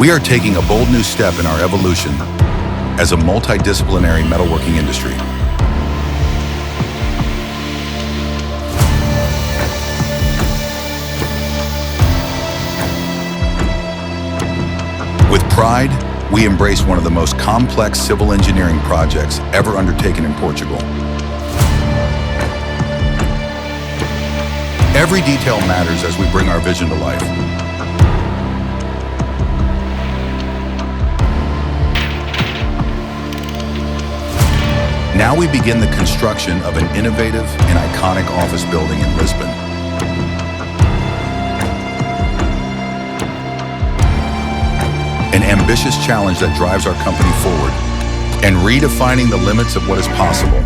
We are taking a bold new step in our evolution as a multidisciplinary metalworking industry. With pride, we embrace one of the most complex civil engineering projects ever undertaken in Portugal. Every detail matters as we bring our vision to life. Now we begin the construction of an innovative and iconic office building in Lisbon. An ambitious challenge that drives our company forward and redefining the limits of what is possible.